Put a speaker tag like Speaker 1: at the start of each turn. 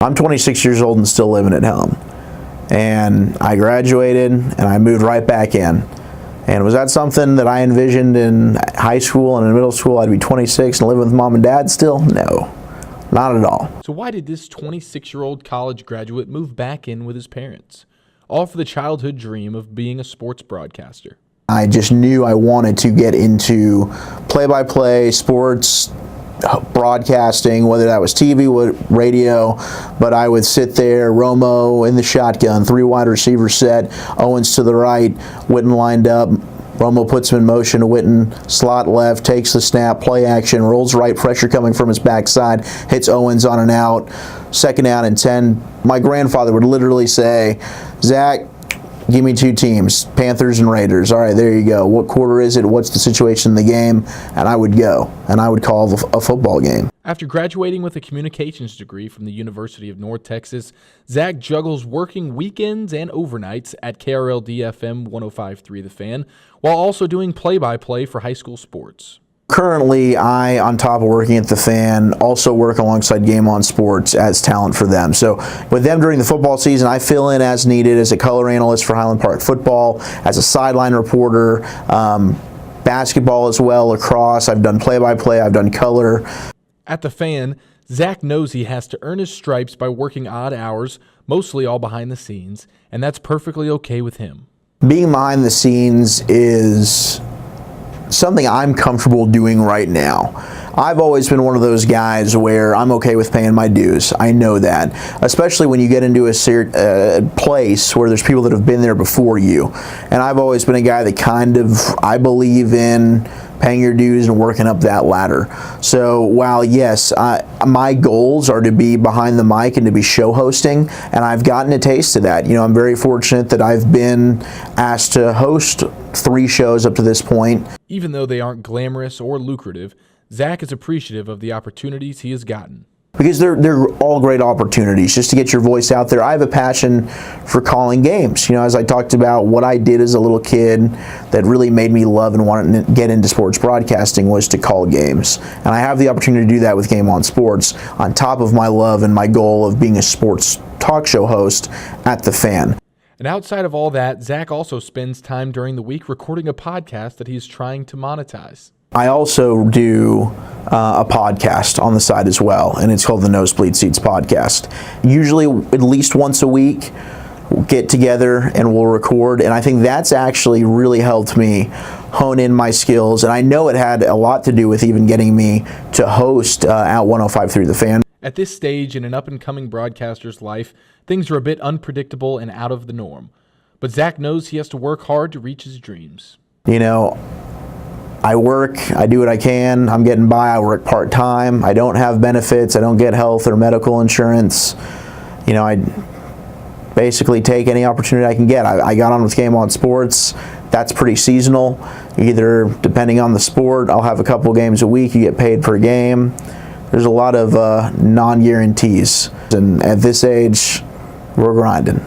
Speaker 1: I'm 26 years old and still living at home. And I graduated and I moved right back in. And was that something that I envisioned in high school and in middle school? I'd be 26 and living with mom and dad still? No, not at all.
Speaker 2: So why did this 26-year-old college graduate move back in with his parents? All for the childhood dream of being a sports broadcaster.
Speaker 1: I just knew I wanted to get into play-by-play sports broadcasting, whether that was TV, radio, but I would sit there, Romo in the shotgun, 3 wide receiver set, Owens to the right, Witten lined up, Romo puts him in motion to Witten, slot left, takes the snap, play action, rolls right, pressure coming from his backside, hits Owens on and out, 2nd down and 10. My grandfather would literally say, Zach, give me 2 teams, Panthers and Raiders. All right, there you go. What quarter is it? What's the situation in the game? And I would go, and I would call a football game.
Speaker 2: After graduating with a communications degree from the University of North Texas, Zach juggles working weekends and overnights at KRLD-FM 105.3 The Fan, while also doing play-by-play for high school sports.
Speaker 1: Currently, I, on top of working at The Fan, also work alongside Game On Sports as talent for them. So with them during the football season, I fill in as needed as a color analyst for Highland Park football, as a sideline reporter, basketball as well, lacrosse. I've done play-by-play, I've done color.
Speaker 2: At The Fan, Zach knows he has to earn his stripes by working odd hours, mostly all behind the scenes, and that's perfectly okay with him.
Speaker 1: Being behind the scenes is something I'm comfortable doing right now. I've always been one of those guys where I'm okay with paying my dues. I know that, especially when you get into a place where there's people that have been there before you. And I've always been a guy that I believe in paying your dues and working up that ladder. So while yes, my goals are to be behind the mic and to be show hosting, and I've gotten a taste of that. You know, I'm very fortunate that I've been asked to host 3 shows up to this point.
Speaker 2: Even though they aren't glamorous or lucrative, Zach is appreciative of the opportunities he has gotten.
Speaker 1: Because they're all great opportunities just to get your voice out there. I have a passion for calling games. You know, as I talked about, what I did as a little kid that really made me love and want to get into sports broadcasting was to call games. And I have the opportunity to do that with Game On Sports, on top of my love and my goal of being a sports talk show host at The Fan.
Speaker 2: And outside of all that, Zach also spends time during the week recording a podcast that he's trying to monetize.
Speaker 1: I also do a podcast on the side as well, and it's called the Nosebleed Seats Podcast. Usually at least once a week, we'll get together and we'll record, and I think that's actually really helped me hone in my skills, and I know it had a lot to do with even getting me to host at 105.3 The Fan.
Speaker 2: At this stage in an up-and-coming broadcaster's life, things are a bit unpredictable and out of the norm. But Zach knows he has to work hard to reach his dreams.
Speaker 1: You know, I work, I do what I can, I'm getting by, I work part-time, I don't have benefits, I don't get health or medical insurance. You know, I basically take any opportunity I can get. I got on with Game On Sports. That's pretty seasonal. Either, depending on the sport, I'll have a couple games a week, you get paid per game. There's a lot of non-guarantees, and at this age, we're grinding.